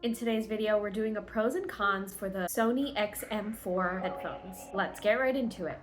In today's video, we're doing a pros and cons for the SONY XM4 headphones. Let's get right into it.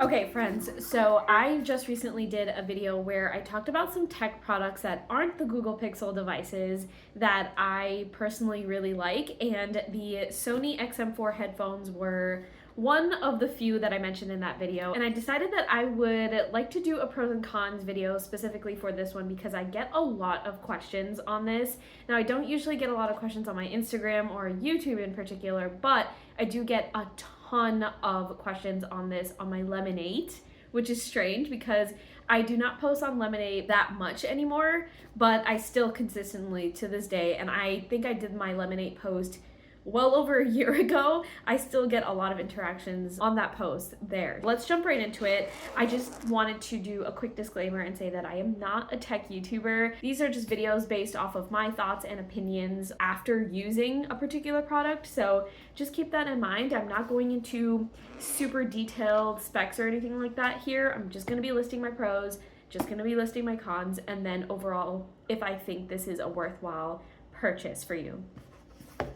Okay friends, so I just recently did a video where I talked about some tech products that aren't the Google Pixel devices that I personally really like, and the SONY XM4 headphones were one of the few that I mentioned in that video, and I decided that I would like to do a pros and cons video specifically for this one because I get a lot of questions on this. Now, I don't usually get a lot of questions on my Instagram or YouTube in particular, but I do get a ton of questions on this on my Lemonade, which is strange because I do not post on Lemonade that much anymore, but I still consistently to this day, and I think I did my Lemonade post well over a year ago, I still get a lot of interactions on that post there. Let's jump right into it. I just wanted to do a quick disclaimer and say that I am not a tech YouTuber. These are just videos based off of my thoughts and opinions after using a particular product, so just keep that in mind. I'm not going into super detailed specs or anything like that here. I'm just going to be listing my pros, just going to be listing my cons, and then overall if I think this is a worthwhile purchase for you.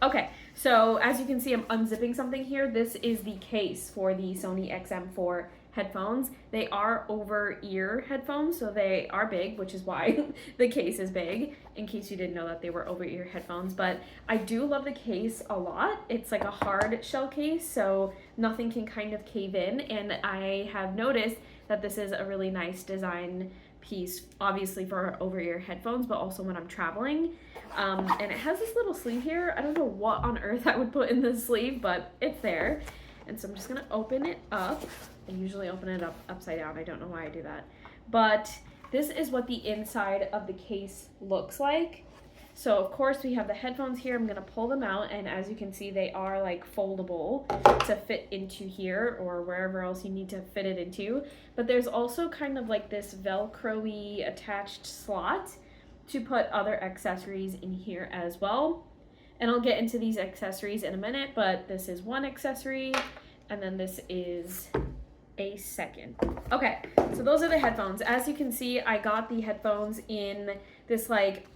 Okay, so as you can see, I'm unzipping something here. This is the case for the SONY XM4 headphones. They are over-ear headphones, so they are big, which is why the case is big, in case you didn't know that they were over-ear headphones. But I do love the case a lot. It's like a hard shell case, so nothing can kind of cave in, and I have noticed that this is a really nice design piece, obviously for over-ear headphones, but also when I'm traveling. And it has this little sleeve here. I don't know what on earth I would put in this sleeve, but it's there. And so I'm just gonna open it up. I usually open it up upside down. I don't know why I do that. But this is what the inside of the case looks like. So of course we have the headphones here. I'm gonna pull them out, and as you can see, they are like foldable to fit into here or wherever else you need to fit it into. But there's also kind of like this Velcro-y attached slot to put other accessories in here as well. And I'll get into these accessories in a minute, but this is one accessory, and then this is a second. Okay, so those are the headphones. As you can see, I got the headphones in this, like,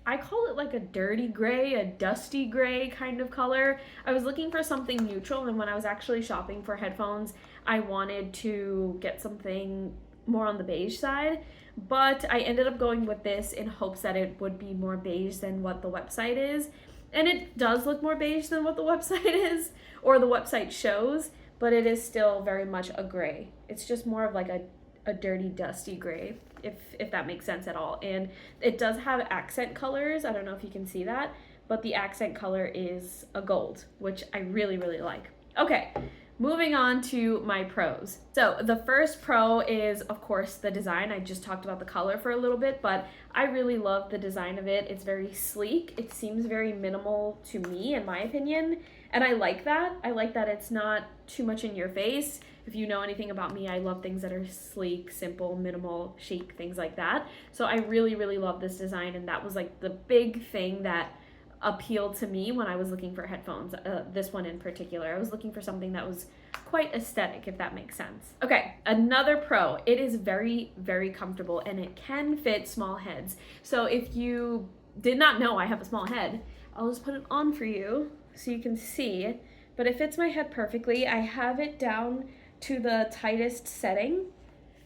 I call it like a dirty gray, a dusty gray kind of color. I was looking for something neutral, and when I was actually shopping for headphones, I wanted to get something more on the beige side, but I ended up going with this in hopes that it would be more beige than what the website is. And it does look more beige than what the website is, or the website shows, but it is still very much a gray. It's just more of like a dirty, dusty gray, if that makes sense at all. And it does have accent colors. I don't know if you can see that, but the accent color is a gold, which I really, really like. Okay, moving on to my pros. So the first pro is, of course, the design. I just talked about the color for a little bit, but I really love the design of it. It's very sleek. It seems very minimal to me, in my opinion, and I like that. I like that it's not too much in your face. If you know anything about me, I love things that are sleek, simple, minimal, chic, things like that. So I really, really love this design, and that was like the big thing that appealed to me when I was looking for headphones, this one in particular. I was looking for something that was quite aesthetic, if that makes sense. Okay, another pro, it is very, very comfortable, and it can fit small heads. So if you did not know I have a small head, I'll just put it on for you so you can see, but it fits my head perfectly. I have it down to the tightest setting,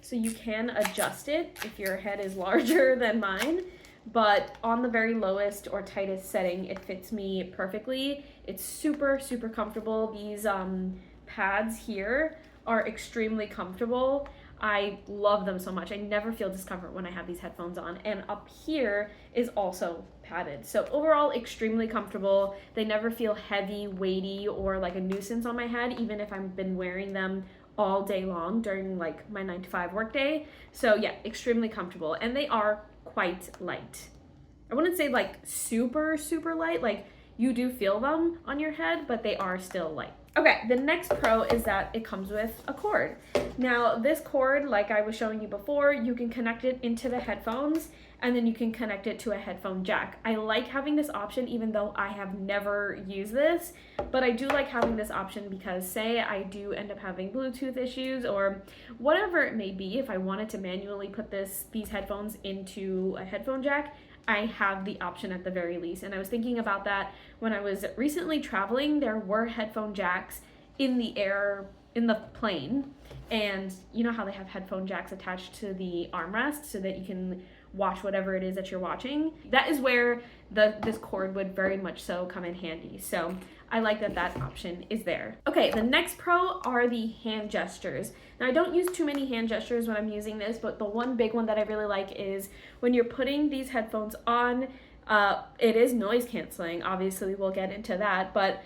so you can adjust it if your head is larger than mine. But on the very lowest or tightest setting, it fits me perfectly. It's super, super comfortable. These pads here are extremely comfortable. I love them so much. I never feel discomfort when I have these headphones on. And up here is also padded. So overall, extremely comfortable. They never feel heavy, weighty, or like a nuisance on my head, even if I've been wearing them all day long during like my 9-to-5 workday. So yeah, extremely comfortable. And they are quite light. I wouldn't say like super, super light. Like, you do feel them on your head, but they are still light. Okay, the next pro is that it comes with a cord. Now, this cord, like I was showing you before, you can connect it into the headphones, and then you can connect it to a headphone jack. I like having this option, even though I have never used this, but I do like having this option because, say I do end up having Bluetooth issues or whatever it may be, if I wanted to manually put these headphones into a headphone jack, I have the option at the very least. And I was thinking about that when I was recently traveling. There were headphone jacks in the air, in the plane, and you know how they have headphone jacks attached to the armrest so that you can watch whatever it is that you're watching. That is where this cord would very much so come in handy. So I like that option is there. Okay, the next pro are the hand gestures. Now I don't use too many hand gestures when I'm using this, but the one big one that I really like is when you're putting these headphones on, it is noise canceling. Obviously we'll get into that, but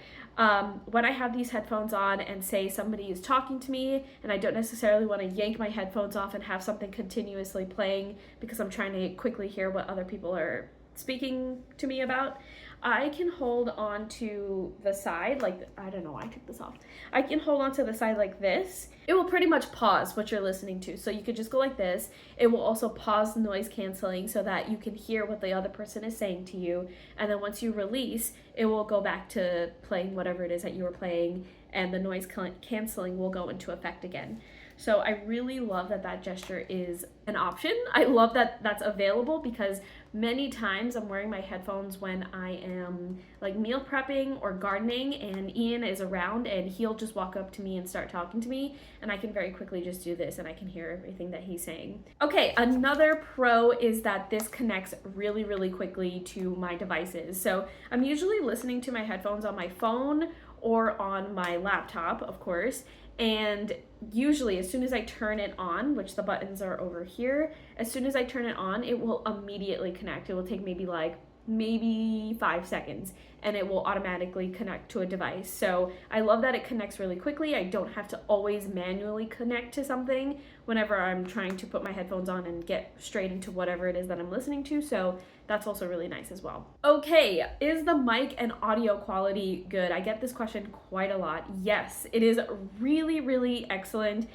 when I have these headphones on and say somebody is talking to me and I don't necessarily want to yank my headphones off and have something continuously playing because I'm trying to quickly hear what other people are speaking to me about, I can hold on to the side, like, I don't know, I took this off. I can hold on to the side like this. It will pretty much pause what you're listening to. So you could just go like this. It will also pause noise canceling so that you can hear what the other person is saying to you. And then once you release, it will go back to playing whatever it is that you were playing, and the noise canceling will go into effect again. So I really love that gesture is an option. I love that that's available because many times I'm wearing my headphones when I am like meal prepping or gardening, and Ian is around and he'll just walk up to me and start talking to me, and I can very quickly just do this and I can hear everything that he's saying. Okay, another pro is that this connects really, really quickly to my devices. So I'm usually listening to my headphones on my phone or on my laptop, of course, and usually as soon as I turn it on, which the buttons are over here, as soon as I turn it on, it will immediately connect. It will take maybe 5 seconds, and it will automatically connect to a device. So I love that it connects really quickly. I don't have to always manually connect to something whenever I'm trying to put my headphones on and get straight into whatever it is that I'm listening to. So that's also really nice as well. Okay, is the mic and audio quality good? I get this question quite a lot. Yes, it is really, really excellent.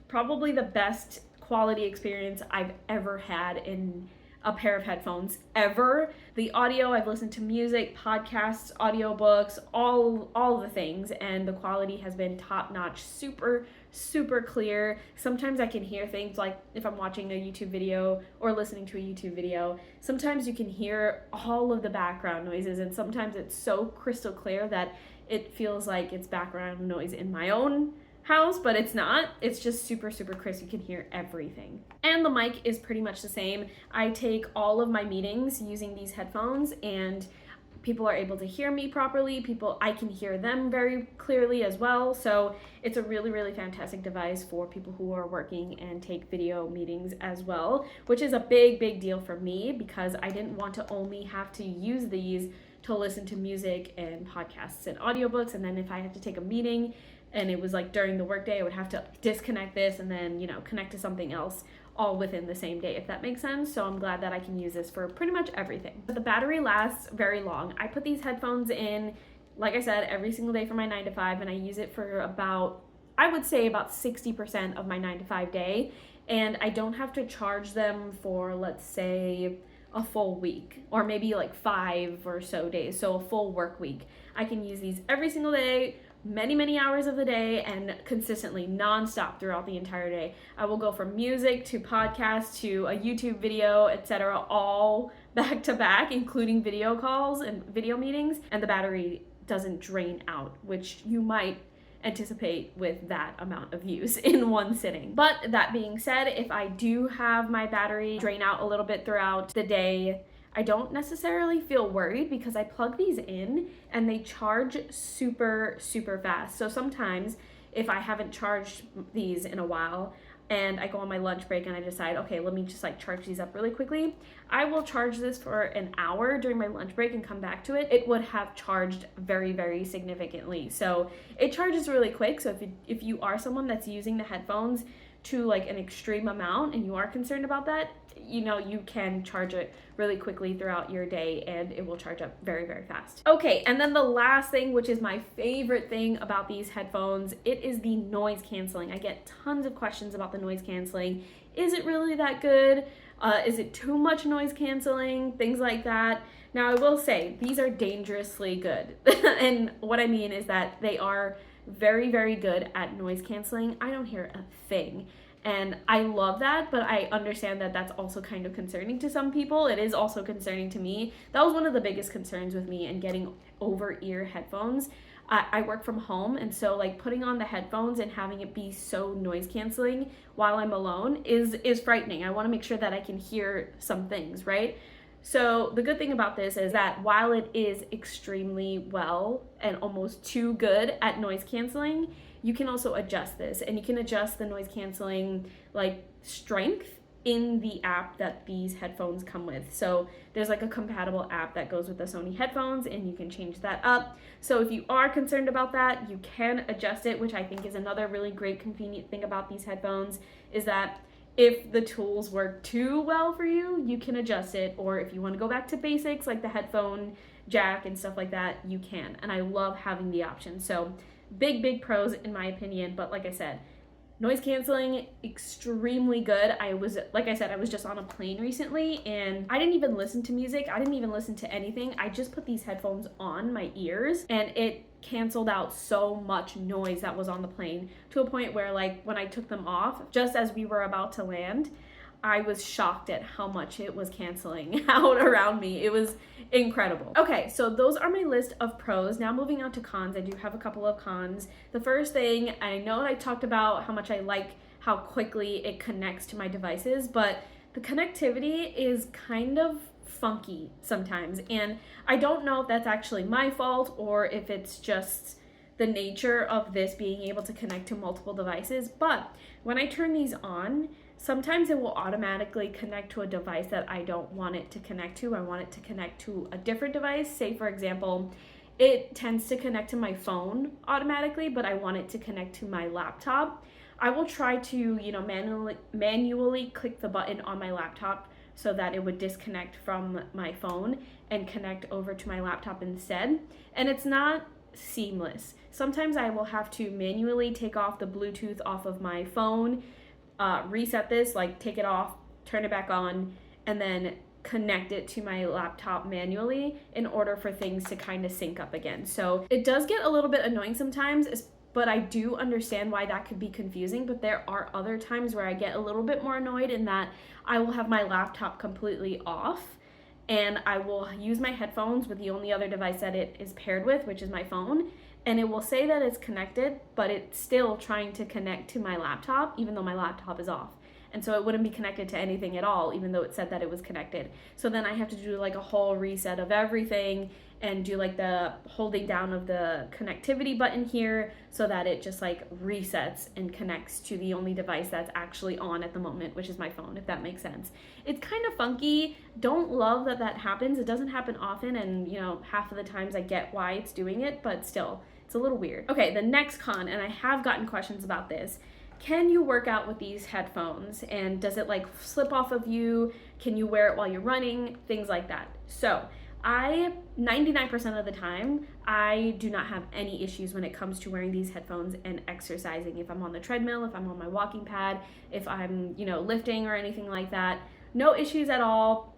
Probably the best quality experience I've ever had in a pair of headphones ever. The audio, I've listened to music, podcasts, audiobooks, all the things, and the quality has been top notch, super, super clear. Sometimes I can hear things like if I'm watching a YouTube video or listening to a YouTube video, sometimes you can hear all of the background noises, and sometimes it's so crystal clear that it feels like it's background noise in my own house, but it's not. It's just super, super crisp. You can hear everything. And the mic is pretty much the same. I take all of my meetings using these headphones, and people are able to hear me properly. I can hear them very clearly as well. So it's a really, really fantastic device for people who are working and take video meetings as well, which is a big, big deal for me because I didn't want to only have to use these to listen to music and podcasts and audiobooks. And then if I had to take a meeting and it was like during the workday, I would have to disconnect this and then, connect to something else all within the same day, if that makes sense. So I'm glad that I can use this for pretty much everything. But the battery lasts very long. I put these headphones in, like I said, every single day for my 9 to 5, and I use it for about 60% of my 9 to 5 day. And I don't have to charge them for, let's say, a full week, or maybe like 5 or so days. So a full work week. I can use these every single day, many hours of the day, and consistently nonstop throughout the entire day. I will go from music to podcast to a YouTube video, etc., all back to back, including video calls and video meetings, and the battery doesn't drain out, which you might anticipate with that amount of use in one sitting. But that being said, if I do have my battery drain out a little bit throughout the day, I don't necessarily feel worried because I plug these in and they charge super, super fast. So sometimes if I haven't charged these in a while and I go on my lunch break and I decide, okay, let me just charge these up really quickly, I will charge this for an hour during my lunch break and come back to it. It would have charged very, very significantly. So it charges really quick. So if you are someone that's using the headphones to an extreme amount and you are concerned about that, you can charge it really quickly throughout your day and it will charge up very, very fast. Okay, and then the last thing, which is my favorite thing about these headphones, it is the noise canceling. I get tons of questions about the noise canceling. Is it really that good? Is it too much noise canceling? Things like that. Now, I will say these are dangerously good. And what I mean is that they are very, very good at noise canceling. I don't hear a thing. And I love that, but I understand that that's also kind of concerning to some people. It is also concerning to me. That was one of the biggest concerns with me and getting over-ear headphones. I work from home, and so like putting on the headphones and having it be so noise canceling while I'm alone is frightening. I want to make sure that I can hear some things, right? So the good thing about this is that while it is extremely well and almost too good at noise canceling, you can also adjust this, and you can adjust the noise canceling like strength in the app that these headphones come with. So there's like a compatible app that goes with the Sony headphones, and you can change that up. So if you are concerned about that, you can adjust it, which I think is another really great convenient thing about these headphones, is that if the tools work too well for you, you can adjust it. Or if you want to go back to basics like the headphone jack and stuff like that, you can. And I love having the option. So big pros in my opinion. But like I said, noise canceling, extremely good. Like I said, I was just on a plane recently and I didn't even listen to music. I didn't even listen to anything. I just put these headphones on my ears and it canceled out so much noise that was on the plane, to a point where like when I took them off, just as we were about to land, I was shocked at how much it was canceling out around me. It was incredible. Okay, so those are my list of pros. Now moving on to cons, I do have a couple of cons. The first thing, I know I talked about how much I like how quickly it connects to my devices, but the connectivity is kind of funky sometimes. And I don't know if that's actually my fault or if it's just the nature of this being able to connect to multiple devices. But when I turn these on, sometimes it will automatically connect to a device that I don't want it to connect to. I want it to connect to a different device. Say, for example, it tends to connect to my phone automatically, but I want it to connect to my laptop. I will try to, manually click the button on my laptop so that it would disconnect from my phone and connect over to my laptop instead. And it's not seamless. Sometimes I will have to manually take off the Bluetooth off of my phone, reset this, like take it off, turn it back on, and then connect it to my laptop manually in order for things to kind of sync up again. So it does get a little bit annoying sometimes, but I do understand why that could be confusing. But there are other times where I get a little bit more annoyed in that I will have my laptop completely off and I will use my headphones with the only other device that it is paired with, which is my phone. And it will say that it's connected, but it's still trying to connect to my laptop, even though my laptop is off. And so it wouldn't be connected to anything at all, even though it said that it was connected. So then I have to do like a whole reset of everything and do like the holding down of the connectivity button here so that it just like resets and connects to the only device that's actually on at the moment, which is my phone, if that makes sense. It's kind of funky. Don't love that that happens. It doesn't happen often, and half of the times I get why it's doing it, but still, it's a little weird. Okay, the next con, and I have gotten questions about this. Can you work out with these headphones? And does it like slip off of you? Can you wear it while you're running? Things like that. So 99% of the time, I do not have any issues when it comes to wearing these headphones and exercising. If I'm on the treadmill, if I'm on my walking pad, if I'm, lifting or anything like that, no issues at all.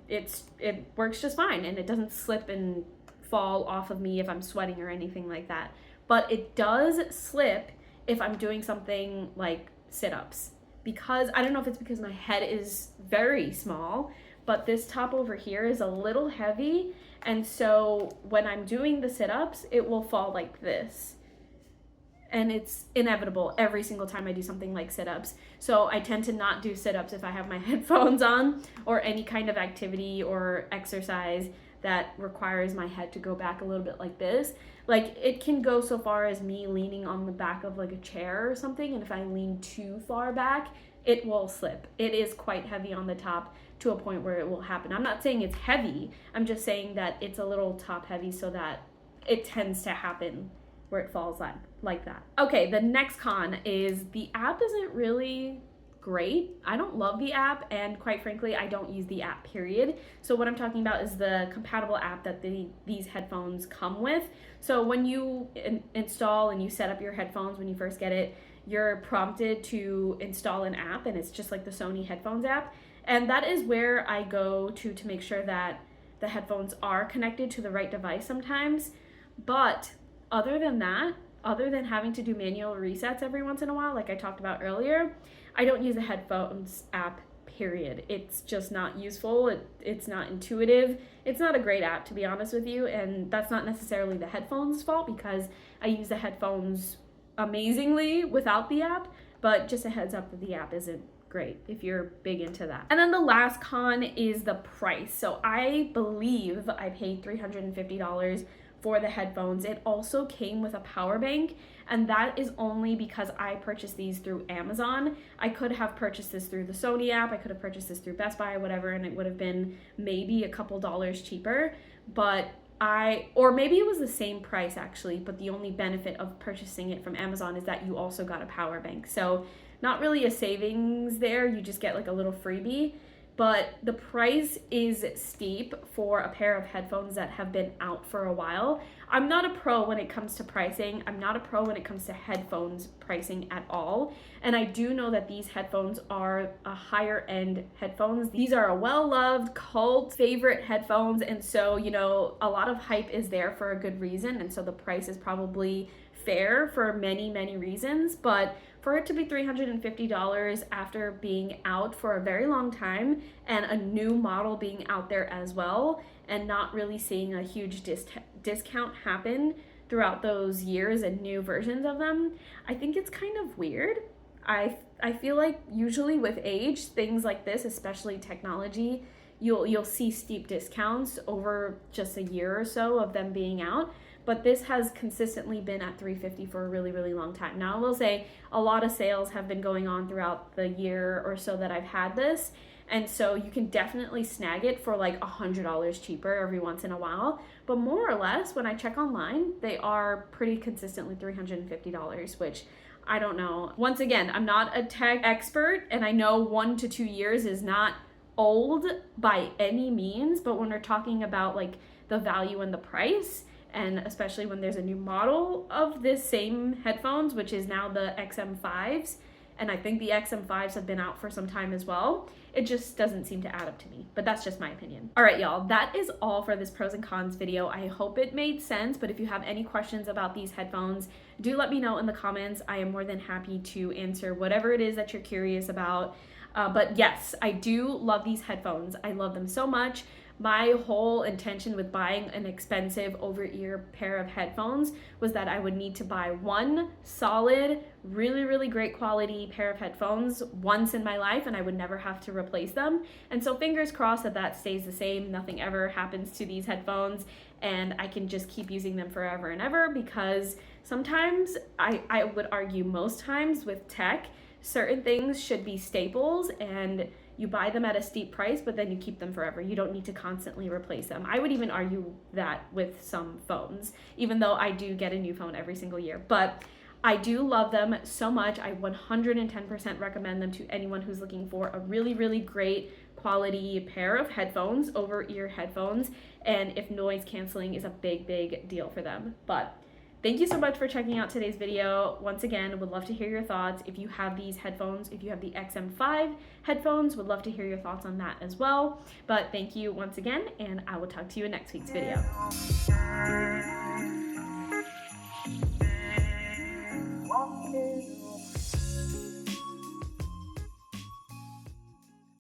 It works just fine, and it doesn't slip and fall off of me if I'm sweating or anything like that. But it does slip if I'm doing something like sit-ups, because I don't know if it's because my head is very small, but this top over here is a little heavy, and so when I'm doing the sit-ups, it will fall like this. And it's inevitable every single time I do something like sit-ups. So I tend to not do sit-ups if I have my headphones on, or any kind of activity or exercise that requires my head to go back a little bit like this. Like, it can go so far as me leaning on the back of like a chair or something, and if I lean too far back, it will slip. It is quite heavy on the top to a point where it will happen. I'm not saying it's heavy, I'm just saying that it's a little top heavy so that it tends to happen where it falls like that. Okay, the next con is the app isn't really great. I don't love the app, and quite frankly, I don't use the app, period. So what I'm talking about is the compatible app that these headphones come with. So when you install and you set up your headphones when you first get it, you're prompted to install an app, and it's just like the Sony headphones app. And that is where I go to make sure that the headphones are connected to the right device sometimes. But other than that, other than having to do manual resets every once in a while, like I talked about earlier, I don't use a headphones app, period. It's just not useful. It's not intuitive. It's not a great app, to be honest with you, and that's not necessarily the headphones' fault because I use the headphones amazingly without the app, but just a heads up that the app isn't great if you're big into that. And then the last con is the price. So I believe I paid $350 for the headphones. It also came with a power bank, and that is only because I purchased these through Amazon. I could have purchased this through the Sony app, I could have purchased this through Best Buy, whatever, and it would have been maybe a couple dollars cheaper, or maybe it was the same price actually, but the only benefit of purchasing it from Amazon is that you also got a power bank. So not really a savings there, you just get like a little freebie. But the price is steep for a pair of headphones that have been out for a while. I'm not a pro when it comes to pricing. I'm not a pro when it comes to headphones pricing at all. And I do know that these headphones are a higher end headphones. These are a well-loved cult favorite headphones. And so, you know, a lot of hype is there for a good reason. And so the price is probably fair for many, many reasons. But for it to be $350 after being out for a very long time and a new model being out there as well, and not really seeing a huge discount happen throughout those years and new versions of them, I think it's kind of weird. I feel like usually with age, things like this, especially technology, you'll see steep discounts over just a year or so of them being out. But this has consistently been at $350 for a really, really long time. Now, I will say a lot of sales have been going on throughout the year or so that I've had this. And so you can definitely snag it for like $100 cheaper every once in a while. But more or less, when I check online, they are pretty consistently $350, which I don't know. Once again, I'm not a tech expert, and I know 1 to 2 years is not old by any means. But when we're talking about like the value and the price, and especially when there's a new model of this same headphones, which is now the XM5s, and I think the XM5s have been out for some time as well, it just doesn't seem to add up to me. But that's just my opinion. All right, y'all, that is all for this pros and cons video. I hope it made sense, but if you have any questions about these headphones, do let me know in the comments. I am more than happy to answer whatever it is that you're curious about. But yes, I do love these headphones. I love them so much. My whole intention with buying an expensive over-ear pair of headphones was that I would need to buy one solid, really, really great quality pair of headphones once in my life, and I would never have to replace them. And so fingers crossed that that stays the same. Nothing ever happens to these headphones, and I can just keep using them forever and ever, because sometimes, I would argue most times with tech, certain things should be staples, and you buy them at a steep price, but then you keep them forever. You don't need to constantly replace them. I would even argue that with some phones, even though I do get a new phone every single year. But I do love them so much. I 110% recommend them to anyone who's looking for a really, really great quality pair of headphones, over-ear headphones, and if noise canceling is a big, big deal for them. But thank you so much for checking out today's video. Once again, would love to hear your thoughts. If you have these headphones, if you have the XM5 headphones, would love to hear your thoughts on that as well. But thank you once again, and I will talk to you in next week's video. Walking